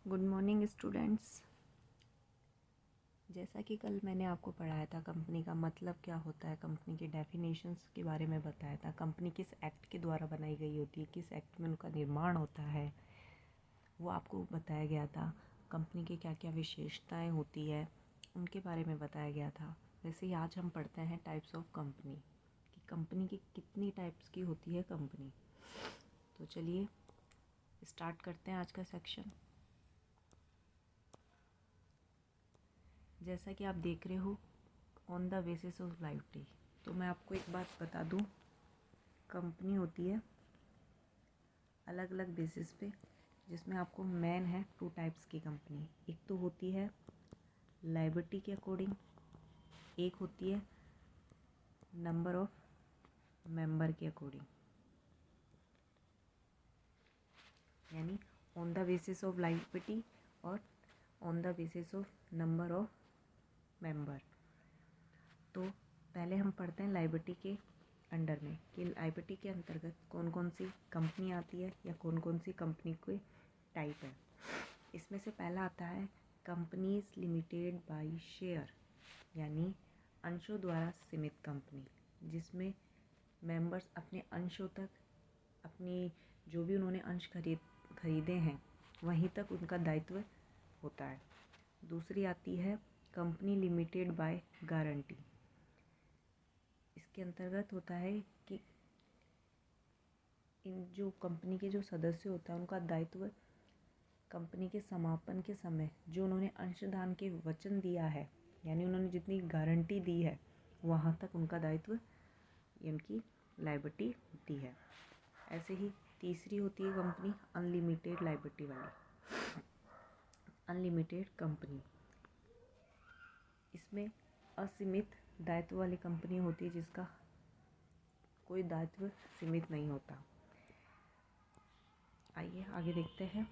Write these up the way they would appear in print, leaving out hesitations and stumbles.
Good morning students. जैसा कि कल मैंने आपको पढ़ाया था कंपनी का मतलब क्या होता है, कंपनी के डेफिनेशंस के बारे में बताया था, कंपनी किस एक्ट के द्वारा बनाई गई होती है, किस एक्ट में उनका निर्माण होता है, वो आपको बताया गया था। कंपनी की क्या क्या विशेषताएं होती है उनके बारे में बताया गया था। वैसे ही आज हम पढ़ते हैं टाइप्स ऑफ कंपनी, कि कंपनी की कितनी टाइप्स की होती है कंपनी। तो चलिए स्टार्ट करते हैं आज का सेक्शन। जैसा कि आप देख रहे हो, on the basis of liability. तो मैं आपको एक बात बता दूं, कंपनी होती है अलग अलग बेसिस पे, जिसमें आपको मेन है 2 टाइप्स की कंपनी। एक तो होती है लाइबिलिटी के अकॉर्डिंग, एक होती है नंबर ऑफ मेंबर के अकॉर्डिंग। यानी on the basis of liability और on the basis of number of member. तो पहले हम पढ़ते हैं लाइबिलिटी के अंडर में, कि लाइबिलिटी के अंतर्गत कौन कौन सी कंपनी आती है या कौन कौन सी कंपनी के टाइप है। इसमें से पहला आता है कंपनीज लिमिटेड बाय शेयर, यानी अंशों द्वारा सीमित कंपनी, जिसमें मेंबर्स अपने अंशों तक, अपनी जो भी उन्होंने अंश खरीदे हैं वहीं तक उनका दायित्व होता है। दूसरी आती है कंपनी लिमिटेड बाय गारंटी। इसके अंतर्गत होता है कि इन जो कंपनी के जो सदस्य होता है उनका दायित्व कंपनी के समापन के समय जो उन्होंने अंशदान के वचन दिया है, यानी उन्होंने जितनी गारंटी दी है वहाँ तक उनका दायित्व, उनकी लायबिलिटी होती है। ऐसे ही तीसरी होती है कंपनी अनलिमिटेड लायबिलिटी वाली, अनलिमिटेड कंपनी। इसमें असीमित दायित्व वाली कंपनी होती है जिसका कोई दायित्व सीमित नहीं होता। आइए आगे देखते हैं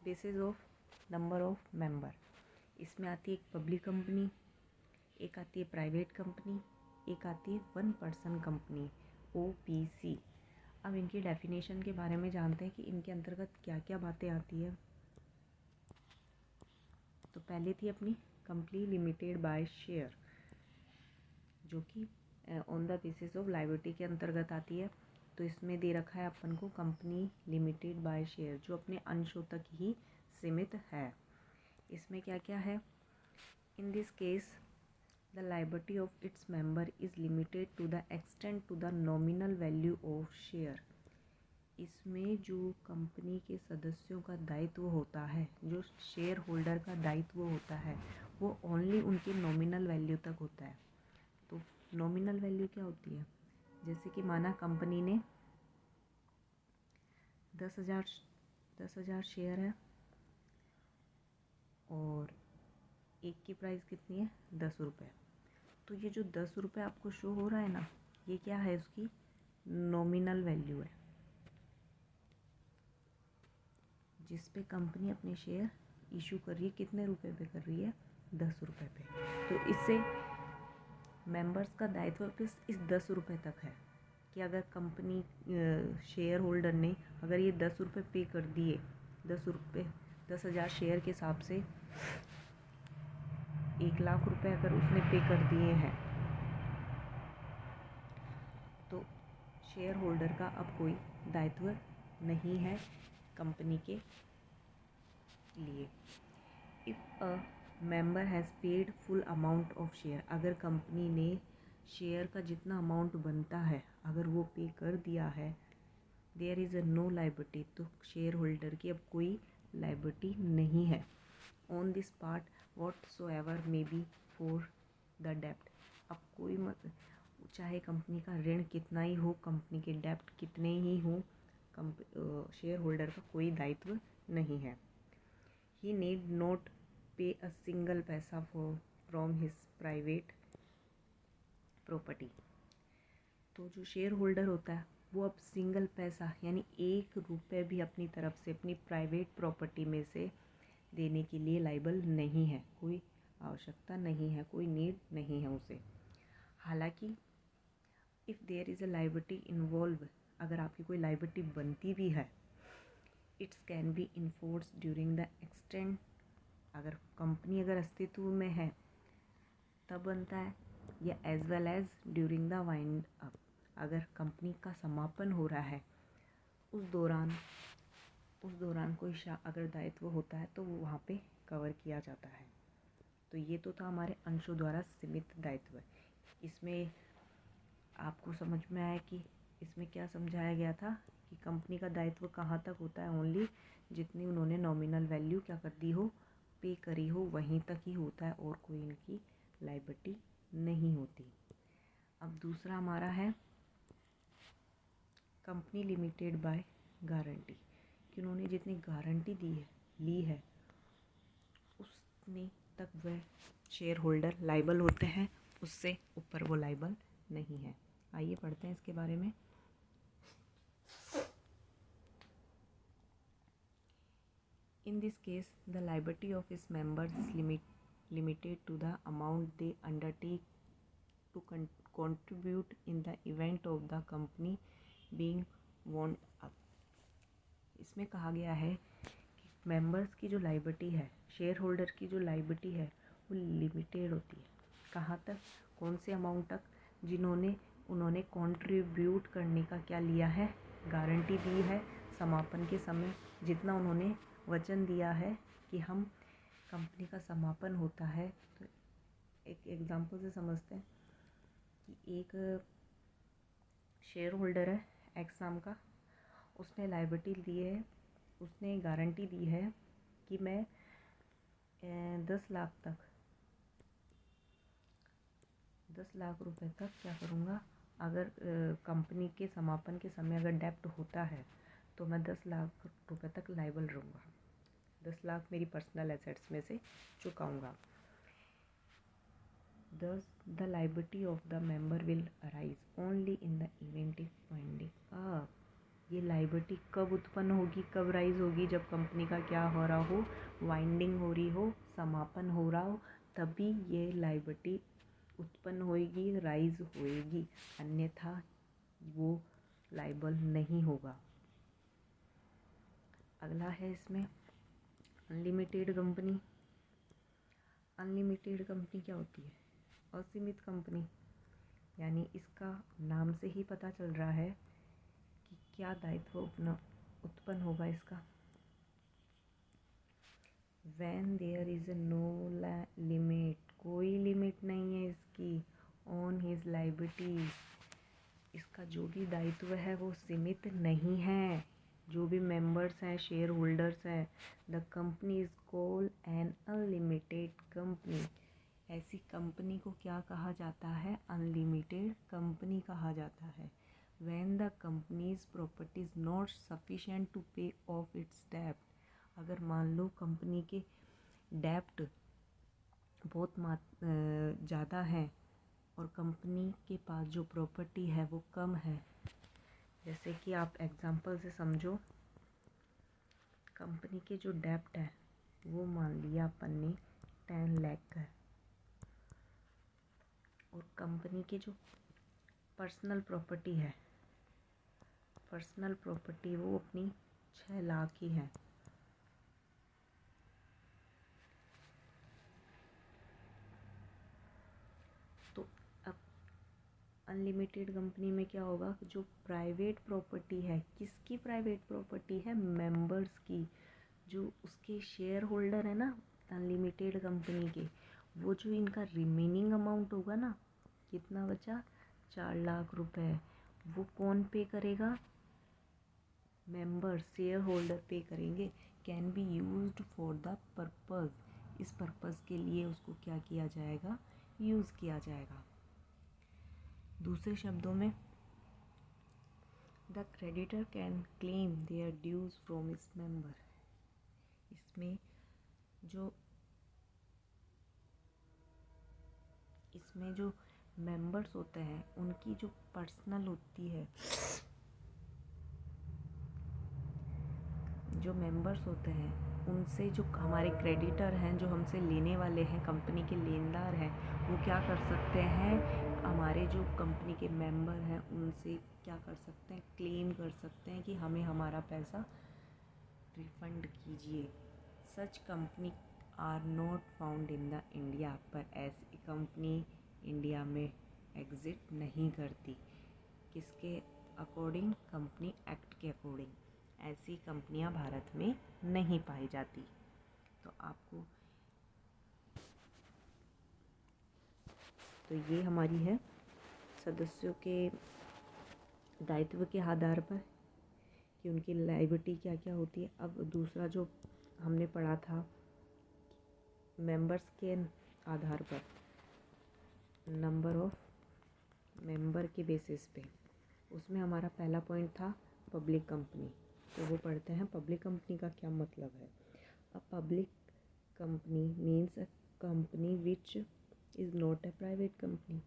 basis of number of member. इसमें आती है एक पब्लिक कंपनी, एक आती है प्राइवेट कंपनी, एक आती है 1 पर्सन कंपनी OPC। अब इनकी डेफिनेशन के बारे में जानते हैं कि इनके अंतर्गत क्या क्या बातें आती है। तो पहले थी अपनी कंपनी लिमिटेड बाय शेयर, जो कि on the basis of liability के अंतर्गत आती है। तो इसमें दे रखा है अपन को कंपनी लिमिटेड बाय शेयर, जो अपने अंशों तक ही सीमित है। इसमें क्या क्या है, in this case the liability of its member is limited to the extent to the nominal value of share. इसमें जो कंपनी के सदस्यों का दायित्व होता है, जो शेयर होल्डर का दायित्व होता है, वो ओनली उनकी नॉमिनल वैल्यू तक होता है। तो नॉमिनल वैल्यू क्या होती है, जैसे कि माना कंपनी ने 10,000 शेयर है और एक की प्राइस कितनी है 10 रुपये। तो ये जो 10 रुपये आपको शो हो रहा है ना, ये क्या है, उसकी नॉमिनल वैल्यू है, जिस पे कंपनी अपने शेयर इशू कर रही है। कितने रुपए पे कर रही है, 10 रुपये पे। तो इससे मेंबर्स का दायित्व इस 10 रुपये तक है, कि अगर कंपनी शेयर होल्डर ने अगर ये 10 रुपये पे कर दिए, 10 रुपये 10,000 शेयर के हिसाब से 1,00,000 रुपये अगर उसने पे कर दिए हैं, तो शेयर होल्डर का अब कोई दायित्व नहीं है कंपनी के लिए। If a member has paid full amount of share, अगर कंपनी ने शेयर का जितना अमाउंट बनता है अगर वो पे कर दिया है, there is a no liability, तो शेयर होल्डर की अब कोई लायबिलिटी नहीं है। On this part whatsoever may be for the डेप्ट। अब कोई चाहे कंपनी का ऋण कितना ही हो, कंपनी के डेप्ट कितने ही हो, शेयर होल्डर का कोई दायित्व नहीं है। ही नीड नॉट पे अ सिंगल पैसा फ्रॉम हिज प्राइवेट प्रॉपर्टी। तो जो शेयर होल्डर होता है वो अब सिंगल पैसा यानी 1 रुपये भी अपनी तरफ से अपनी प्राइवेट प्रॉपर्टी में से देने के लिए लायबल नहीं है, कोई आवश्यकता नहीं है, कोई नीड नहीं है उसे। हालांकि if there is a liability involve, अगर आपकी कोई लायबिलिटी बनती भी है its can be enforce during the extend, अगर कंपनी अगर अस्तित्व में है तब बनता है, या as well as during the wind up, अगर कंपनी का समापन हो रहा है उस दौरान कोई अगर दायित्व होता है तो वो वहाँ पे कवर किया जाता है। तो ये तो था हमारे अंशों द्वारा सीमित दायित्व। इसमें आपको समझ में आया कि इसमें क्या समझाया गया था कि कंपनी का दायित्व कहाँ तक होता है, ओनली जितनी उन्होंने नॉमिनल वैल्यू क्या कर दी हो, पे करी हो, वहीं तक ही होता है और कोई इनकी लायबिलिटी नहीं होती। अब दूसरा हमारा है कंपनी लिमिटेड बाय गारंटी, कि उन्होंने जितनी गारंटी ली है उसने तक वह शेयर होल्डर लाइबल होते हैं, उससे ऊपर वो लाइबल नहीं है। आइए पढ़ते हैं इसके बारे में। In this case, the liability of its members is limited to the amount they undertake to contribute in the event of the company being wound up। इसमें कहा गया है कि मेंबर्स की जो लायबिलिटी है, शेयर होल्डर की जो लायबिलिटी है वो लिमिटेड होती है। कहाँ तक, कौन से अमाउंट तक, उन्होंने कंट्रीब्यूट करने का क्या लिया है, गारंटी दी है समापन के समय, जितना उन्होंने वचन दिया है कि हम कंपनी का समापन होता है। तो एक एग्जांपल से समझते हैं कि एक शेयर होल्डर है एक्स नाम का, उसने लायबिलिटी दी है, उसने गारंटी दी है कि मैं 10 लाख रुपए तक क्या करूँगा, अगर कंपनी के समापन के समय अगर डेप्ट होता है तो मैं 10 लाख रुपए तक लायबल रहूँगा, 10 लाख मेरी पर्सनल एसेट्स में से चुकाऊँगा। Thus, the liability of the member will arise only in the event of winding up। ये लाइबिलिटी कब उत्पन्न होगी, कब राइज होगी, जब कंपनी का क्या हो रहा हो, वाइंडिंग हो रही हो, समापन हो रहा हो, तभी ये लाइबिलिटी उत्पन्न होएगी, राइज होएगी, अन्यथा वो लाइबल नहीं होगा। अगला है इसमें अनलिमिटेड कंपनी। अनलिमिटेड कंपनी क्या होती है, असीमित कंपनी, यानी इसका नाम से ही पता चल रहा है कि क्या दायित्व उत्पन्न होगा इसका। When there is no limit, कोई लिमिट नहीं है इसकी, on his liability, इसका जो भी दायित्व है वो सीमित नहीं है। जो भी मेंबर्स हैं, शेयर होल्डर्स हैं, the company is called an unlimited company. ऐसी कंपनी को क्या कहा जाता है, अनलिमिटेड कंपनी कहा जाता है। When the company's property is not sufficient to pay off its डेब्ट, अगर मान लो कंपनी के डेब्ट बहुत ज़्यादा हैं और कंपनी के पास जो प्रॉपर्टी है वो कम है, जैसे कि आप एग्जांपल से समझो, कंपनी के जो डेब्ट है वो मान लिया अपन ने 10 लाख का है, और कंपनी की जो पर्सनल प्रॉपर्टी है, पर्सनल प्रॉपर्टी वो अपनी 6 लाख ही है। तो अब अनलिमिटेड कंपनी में क्या होगा, जो प्राइवेट प्रॉपर्टी है, किसकी प्राइवेट प्रॉपर्टी है, मेंबर्स की, जो उसके शेयर होल्डर है ना अनलिमिटेड कंपनी के, वो जो इनका रिमेनिंग अमाउंट होगा ना, कितना बचा, 4 लाख रुपए, वो कौन पे करेगा, मेंबर शेयर होल्डर पे करेंगे। Can be used for the purpose, इस पर्पज़ के लिए उसको क्या किया जाएगा, यूज़ किया जाएगा। दूसरे शब्दों में, the creditor can claim their dues from इस मेंबर। इसमें जो मेंबर्स होते हैं उनकी जो पर्सनल होती है, जो मेंबर्स होते हैं उनसे, जो हमारे क्रेडिटर हैं, जो हमसे लेने वाले हैं, कंपनी के लेनदार हैं, वो क्या कर सकते हैं, हमारे जो कंपनी के मेंबर हैं उनसे क्या कर सकते हैं, क्लेम कर सकते हैं कि हमें हमारा पैसा कीजिए। Such company are not found in the India, पर ऐसी कंपनी इंडिया में एग्जिट नहीं करती। किसके अकॉर्डिंग? कंपनी एक्ट के अकॉर्डिंग ऐसी कंपनियां भारत में नहीं पाई जाती। तो आपको तो ये हमारी है सदस्यों के दायित्व के आधार पर कि उनकी लायबिलिटी क्या क्या होती है। अब दूसरा जो हमने पढ़ा था मेंबर्स के आधार पर, नंबर ऑफ मेंबर के बेसिस पे, उसमें हमारा पहला पॉइंट था पब्लिक कंपनी। तो वो पढ़ते हैं पब्लिक कंपनी का क्या मतलब है। A public company means a company which is not a private company.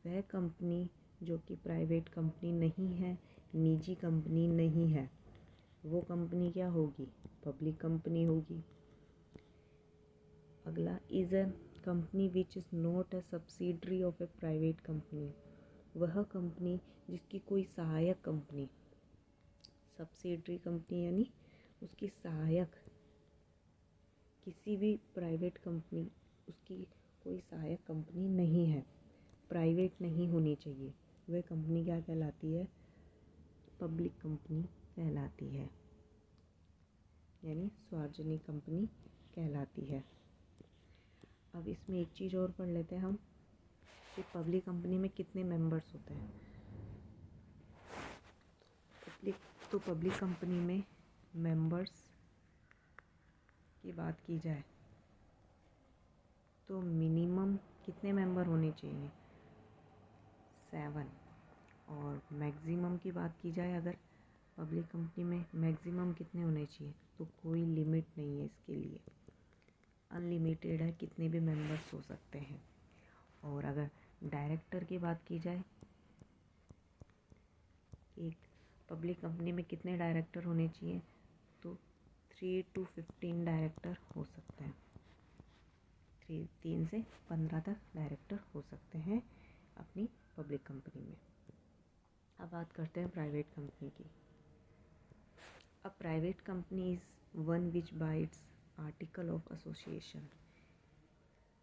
वह कंपनी जो कि प्राइवेट कंपनी नहीं है, निजी कंपनी नहीं है, वो कंपनी क्या होगी? पब्लिक कंपनी होगी। अगला, is a company which is not a subsidiary of A private company. वह कंपनी जिसकी कोई सहायक कंपनी, सब्सिडरी कंपनी यानी उसकी सहायक, किसी भी प्राइवेट कंपनी उसकी कोई सहायक कंपनी नहीं है, प्राइवेट नहीं होनी चाहिए, वह कंपनी क्या कहलाती है? पब्लिक कंपनी कहलाती है, यानी सार्वजनिक कंपनी कहलाती है। अब इसमें एक चीज़ और पढ़ लेते हैं हम कि पब्लिक कंपनी में कितने मेंबर्स होते हैं। पब्लिक कंपनी में मेंबर्स की बात की जाए तो मिनिमम कितने मेंबर होने चाहिए? 7। और मैक्सिमम की बात की जाए अगर पब्लिक कंपनी में मैक्सिमम कितने होने चाहिए, तो कोई लिमिट नहीं है इसके लिए, अनलिमिटेड है, कितने भी मेंबर्स हो सकते हैं। और अगर डायरेक्टर की बात की जाए, एक पब्लिक कंपनी में कितने डायरेक्टर होने चाहिए, तो 3 to 15 डायरेक्टर हो सकते हैं। 3 से 15 तक डायरेक्टर हो सकते हैं अपनी पब्लिक कंपनी में। अब बात करते हैं प्राइवेट कंपनी की। A private company is one which bytes article of association.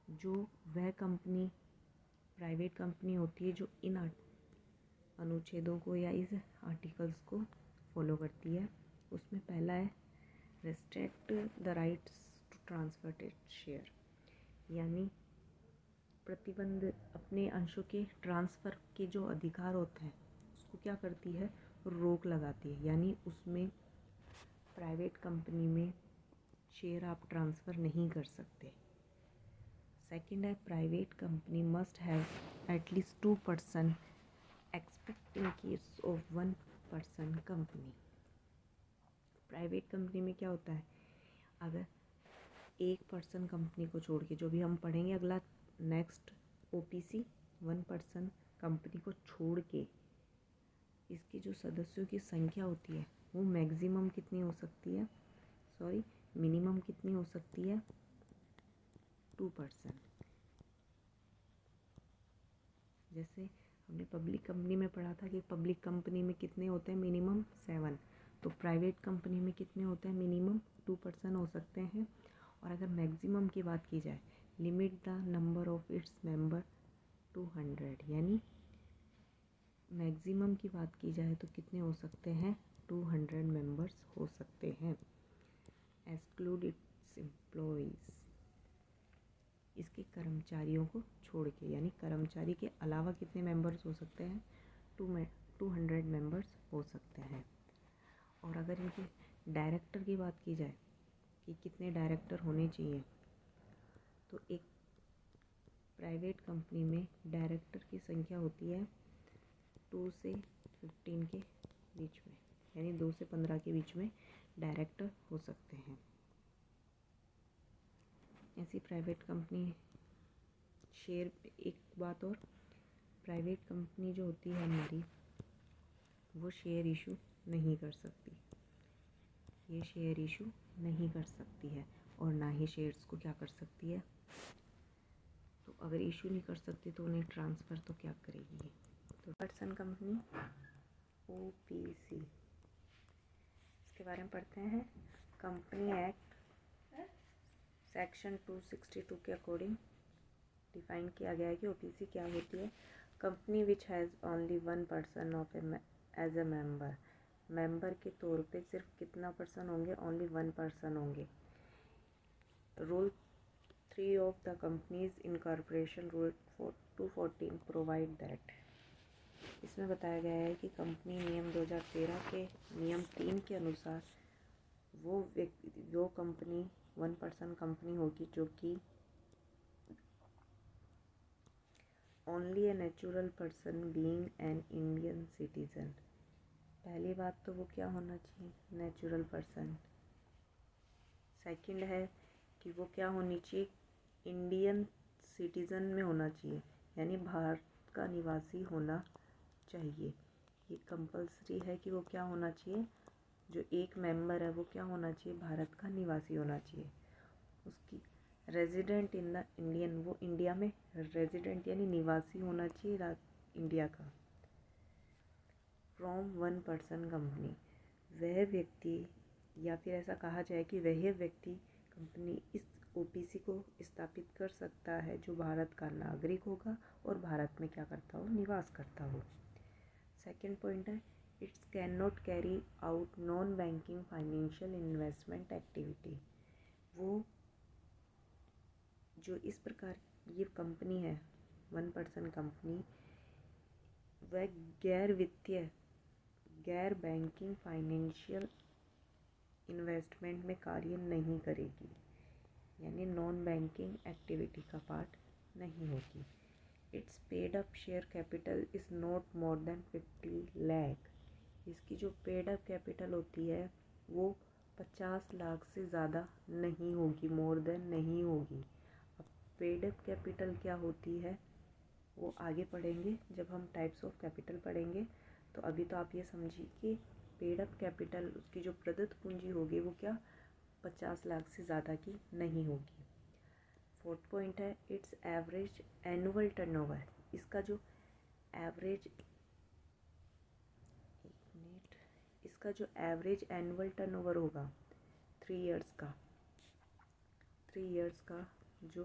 जो वह कंपनी प्राइवेट कंपनी होती है जो इन अनुच्छेदों को या इस आर्टिकल्स को फॉलो करती है। उसमें पहला है restrict the rights to transfer its share, यानी प्रतिबंध अपने अंशों के ट्रांसफ़र के जो अधिकार होते हैं उसको क्या करती है? रोक लगाती है, यानी उसमें प्राइवेट कंपनी में शेयर आप ट्रांसफ़र नहीं कर सकते। सेकंड है private company must have at least 2% expect in case of 1% company. Private company में क्या होता है? अगर 1% कंपनी को छोड़ के, जो भी हम पढ़ेंगे अगला नेक्स्ट OPC, 1% कंपनी को छोड़ के इसके जो सदस्यों की संख्या होती है वो मैक्सिमम कितनी हो सकती है? मिनिमम कितनी हो सकती है? 2%। जैसे हमने पब्लिक कंपनी में पढ़ा था कि पब्लिक कंपनी में कितने होते हैं? मिनिमम 7। तो प्राइवेट कंपनी में कितने होते हैं? मिनिमम 2% हो सकते हैं। और अगर मैक्सिमम की बात की जाए, limit the number of its member 200, यानी मैक्सिमम की बात की जाए तो कितने हो सकते हैं? 200 मेंबर्स हो सकते हैं। एक्सक्लूड इट्स एम्प्लॉइज़, इसके कर्मचारियों को छोड़ के, यानी कर्मचारी के अलावा कितने मेंबर्स हो सकते हैं? 200 मेंबर्स हो सकते हैं। और अगर इनके डायरेक्टर की बात की जाए कि कितने डायरेक्टर होने चाहिए, तो एक प्राइवेट कंपनी में डायरेक्टर की संख्या होती है 2 से 15 के बीच में, यानी 2 से 15 के बीच में डायरेक्टर हो सकते हैं। ऐसी प्राइवेट कंपनी शेयर, एक बात और, प्राइवेट कंपनी जो होती है हमारी वो शेयर इशू नहीं कर सकती, ये शेयर इशू नहीं कर सकती है और ना ही शेयर्स को क्या कर सकती है। तो अगर इशू नहीं कर सकती तो उन्हें ट्रांसफ़र तो क्या करेगी? तो पर्सन कंपनी OPC, इसके बारे में पढ़ते हैं। कंपनी एक्ट सेक्शन 262 के अकॉर्डिंग डिफाइन किया गया है कि ओपीसी क्या होती है। Company which has only one person of as a member के तौर पे सिर्फ कितना पर्सन होंगे, ओनली वन पर्सन होंगे। Rule 3 of the companies incorporation rule 214 provide that, इसमें बताया गया है कि कंपनी नियम 2013 के नियम 3 के अनुसार वो कंपनी वन पर्सन कंपनी होगी जो कि only a natural person being an Indian citizen. पहली बात तो वो क्या होना चाहिए, नेचुरल पर्सन। सेकंड है कि वो क्या होनी चाहिए, इंडियन सिटीजन में होना चाहिए, यानी भारत का निवासी होना चाहिए। ये कंपलसरी है कि वो क्या होना चाहिए, जो एक मेंबर है वो क्या होना चाहिए, भारत का निवासी होना चाहिए। उसकी रेजिडेंट इन द इंडियन, वो इंडिया में रेजिडेंट यानी निवासी होना चाहिए इंडिया का। फ्रॉम वन पर्सन कंपनी, वह व्यक्ति, या फिर ऐसा कहा जाए कि वह व्यक्ति कंपनी इस ओपीसी को स्थापित कर सकता है जो भारत का नागरिक होगा और भारत में क्या करता हो, निवास करता हो। सेकंड पॉइंट है its can not carry out non banking financial investment activity. वो जो इस प्रकार ये कंपनी है वन पर्सन कंपनी, वह गैर वित्तीय, गैर बैंकिंग फाइनेंशियल इन्वेस्टमेंट में कार्य नहीं करेगी, यानी नॉन बैंकिंग एक्टिविटी का पार्ट नहीं होगी। It's paid up share capital is not more than 50 lakh. इसकी जो पेड अप कैपिटल होती है वो 50 लाख से ज़्यादा नहीं होगी, मोर देन नहीं होगी। अब पेड अप कैपिटल क्या होती है वो आगे पढ़ेंगे जब हम टाइप्स ऑफ कैपिटल पढ़ेंगे। तो अभी तो आप ये समझिए कि पेड अप कैपिटल, उसकी जो प्रदत्त पूंजी होगी वो क्या 50 लाख से ज़्यादा की नहीं होगी। फोर्थ पॉइंट है इट्स एवरेज एनुअल टर्नओवर। इसका जो एवरेज एनुअल टर्नओवर होगा 3 इयर्स का जो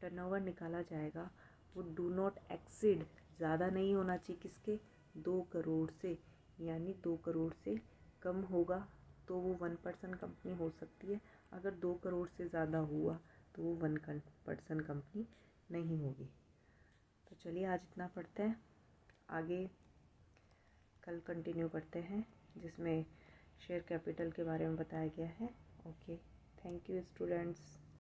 टर्नओवर निकाला जाएगा वो डू नॉट एक्सीड, ज़्यादा नहीं होना चाहिए किसके, 2 करोड़ से, यानी 2 करोड़ से कम होगा तो वो वन पर्सन कंपनी हो सकती है। अगर 2 करोड़ से ज़्यादा हुआ तो वो वन पर्सन कंपनी नहीं होगी। तो चलिए आज इतना पढ़ते हैं, आगे कल कंटिन्यू करते हैं जिसमें शेयर कैपिटल के बारे में बताया गया है। Okay, thank you students.